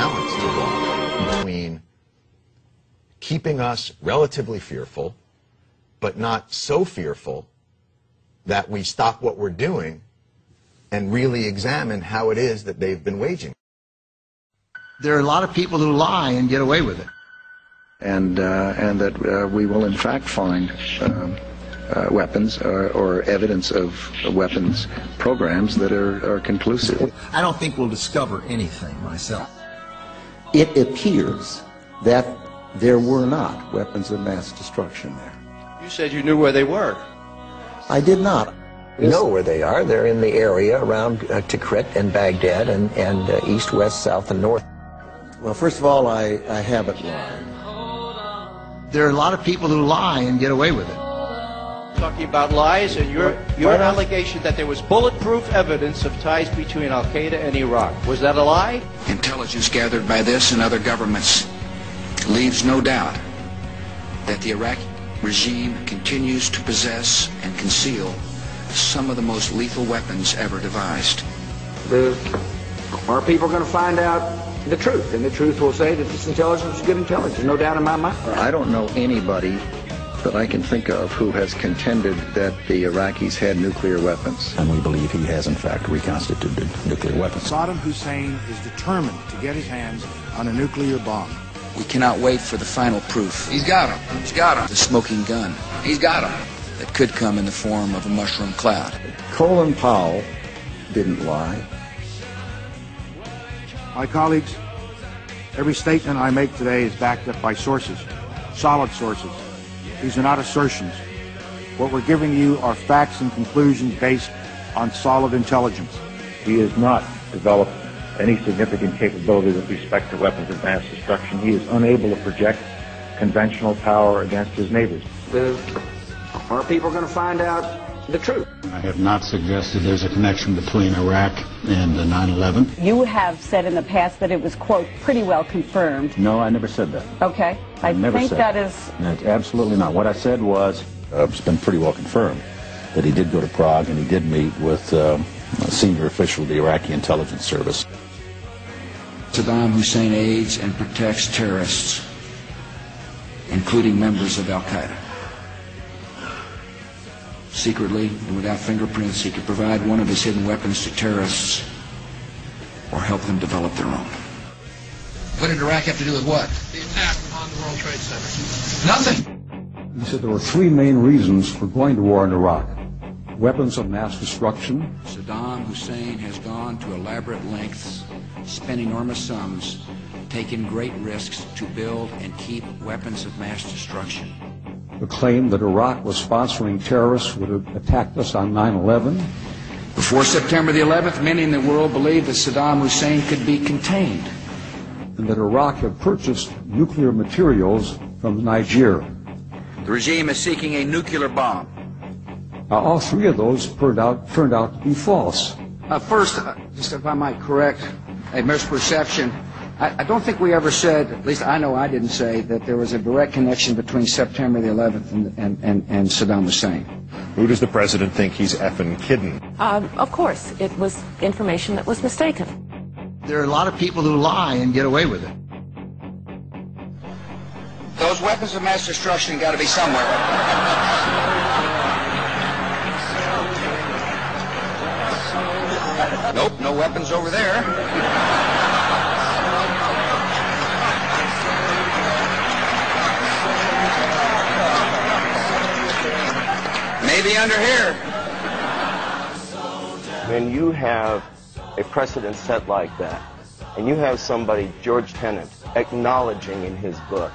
balance to walk between keeping us relatively fearful, but not so fearful that we stop what we're doing and really examine how it is that they've been waging. There are a lot of people who lie and get away with it. And that we will in fact find weapons or evidence of weapons programs that are conclusive. I don't think we'll discover anything myself. It appears that there were not weapons of mass destruction there. You said you knew where they were. I did not. We know where they are. They're in the area around Tikrit and Baghdad and east, west, south, and north. Well, first of all, I haven't lied. There are a lot of people who lie and get away with it. Talking about lies and your allegation that there was bulletproof evidence of ties between Al-Qaeda and Iraq. Was that a lie? Intelligence gathered by this and other governments leaves no doubt that the Iraqi regime continues to possess and conceal some of the most lethal weapons ever devised. Our people are going to find out the truth, and the truth will say that this intelligence is good intelligence. No doubt in my mind. I don't know anybody that I can think of who has contended that the Iraqis had nuclear weapons. And we believe he has in fact reconstituted nuclear weapons. Saddam Hussein is determined to get his hands on a nuclear bomb. We cannot wait for the final proof. He's got him. He's got him. The smoking gun. He's got him. That could come in the form of a mushroom cloud. Colin Powell didn't lie. My colleagues, every statement I make today is backed up by sources, solid sources. These are not assertions. What we're giving you are facts and conclusions based on solid intelligence. He has not developed any significant capability with respect to weapons of mass destruction. He is unable to project conventional power against his neighbors. Our people are going to find out the truth. I have not suggested there's a connection between Iraq and 9/11. You have said in the past that it was, quote, pretty well confirmed. No, I never said that. Okay. I think that is... No, absolutely not. What I said was, it's been pretty well confirmed that he did go to Prague and he did meet with a senior official of the Iraqi intelligence service. Saddam Hussein aids and protects terrorists, including members of Al-Qaeda. Secretly and without fingerprints, he could provide one of his hidden weapons to terrorists or help them develop their own. What did Iraq have to do with what? The attack on the World Trade Center. Nothing. He said there were three main reasons for going to war in Iraq. Weapons of mass destruction. Saddam Hussein has gone to elaborate lengths, spent enormous sums, taken great risks to build and keep weapons of mass destruction. The claim that Iraq was sponsoring terrorists who would have attacked us on 9/11. Before September the 11th, many in the world believed that Saddam Hussein could be contained. And that Iraq had purchased nuclear materials from Niger. The regime is seeking a nuclear bomb. Now, all three of those turned out to be false. First, just if I might correct a misperception, I don't think we ever said, at least I know I didn't say, that there was a direct connection between September the 11th and Saddam Hussein. Who does the president think he's effing kidding? Of course, it was information that was mistaken. There are a lot of people who lie and get away with it. Those weapons of mass destruction got to be somewhere. Nope, no weapons over there. Maybe under here. When you have a precedent set like that, and you have somebody, George Tenet, acknowledging in his book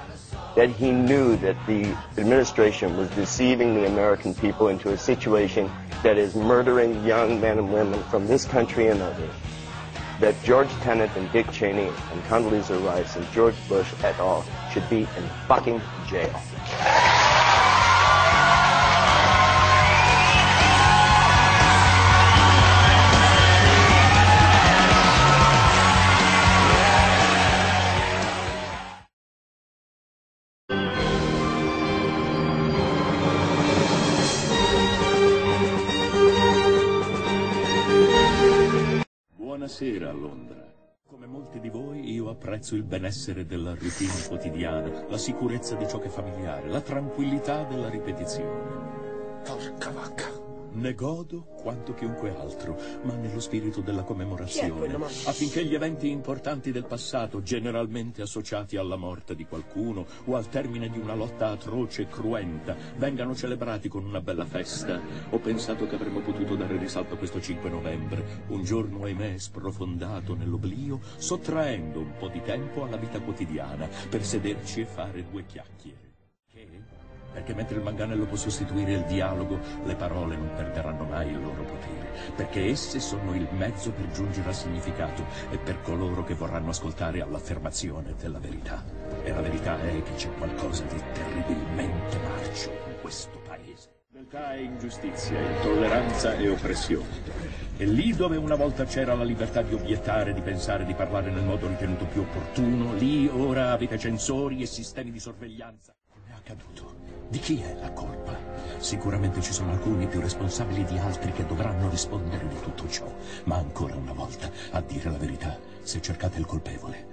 that he knew that the administration was deceiving the American people into a situation that is murdering young men and women from this country and others, that George Tenet and Dick Cheney and Condoleezza Rice and George Bush et al. Should be in fucking jail. Buonasera, Londra. Come molti di voi, io apprezzo il benessere della routine quotidiana, la sicurezza di ciò che è familiare, la tranquillità della ripetizione. Porca vacca! Ne godo quanto chiunque altro, ma nello spirito della commemorazione, affinché gli eventi importanti del passato, generalmente associati alla morte di qualcuno o al termine di una lotta atroce e cruenta, vengano celebrati con una bella festa. Ho pensato che avremmo potuto dare risalto a questo 5 novembre, un giorno, ahimè, sprofondato nell'oblio, sottraendo un po' di tempo alla vita quotidiana per sederci e fare due chiacchiere. Perché mentre il manganello può sostituire il dialogo, le parole non perderanno mai il loro potere, perché esse sono il mezzo per giungere al significato e per coloro che vorranno ascoltare all'affermazione della verità. E la verità è che c'è qualcosa di terribilmente marcio in questo paese. Realtà e ingiustizia, intolleranza e oppressione. E lì dove una volta c'era la libertà di obiettare, di pensare, di parlare nel modo ritenuto più opportuno, lì ora avete censori e sistemi di sorveglianza. È accaduto. Di chi è la colpa? Sicuramente ci sono alcuni più responsabili di altri che dovranno rispondere di tutto ciò. Ma ancora una volta, a dire la verità, se cercate il colpevole,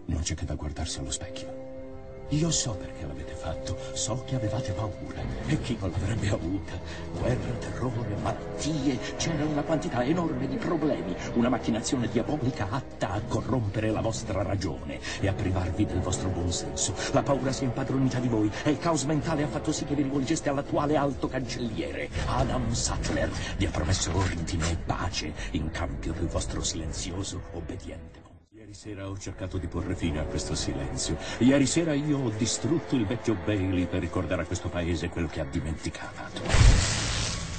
non c'è che da guardarsi allo specchio. Io so perché l'avete fatto, so che avevate paura. E chi non l'avrebbe avuta? Guerra, terrore, malattie, c'era una quantità enorme di problemi, una macchinazione diabolica atta a corrompere la vostra ragione e a privarvi del vostro buonsenso. La paura si è impadronita di voi e il caos mentale ha fatto sì che vi rivolgeste all'attuale alto cancelliere. Adam Sattler vi ha promesso ordine e pace in cambio del vostro silenzioso obbediente. Ieri sera ho cercato di porre fine a questo silenzio. Ieri sera io ho distrutto il vecchio Bailey per ricordare a questo paese quello che ha dimenticato.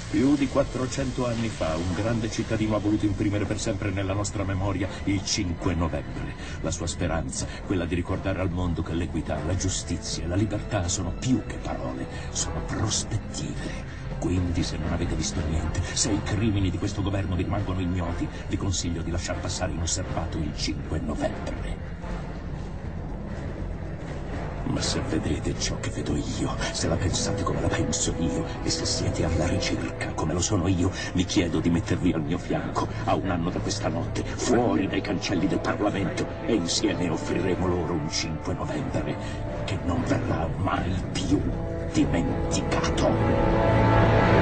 Più di 400 anni fa un grande cittadino ha voluto imprimere per sempre nella nostra memoria il 5 novembre. La sua speranza, quella di ricordare al mondo che l'equità, la giustizia e la libertà sono più che parole, sono prospettive. Quindi, se non avete visto niente, se i crimini di questo governo vi rimangono ignoti, vi consiglio di lasciar passare inosservato il 5 novembre. Ma se vedete ciò che vedo io, se la pensate come la penso io, e se siete alla ricerca come lo sono io, vi chiedo di mettervi al mio fianco a un anno da questa notte, fuori dai cancelli del Parlamento, e insieme offriremo loro un 5 novembre che non verrà mai più dimenticato.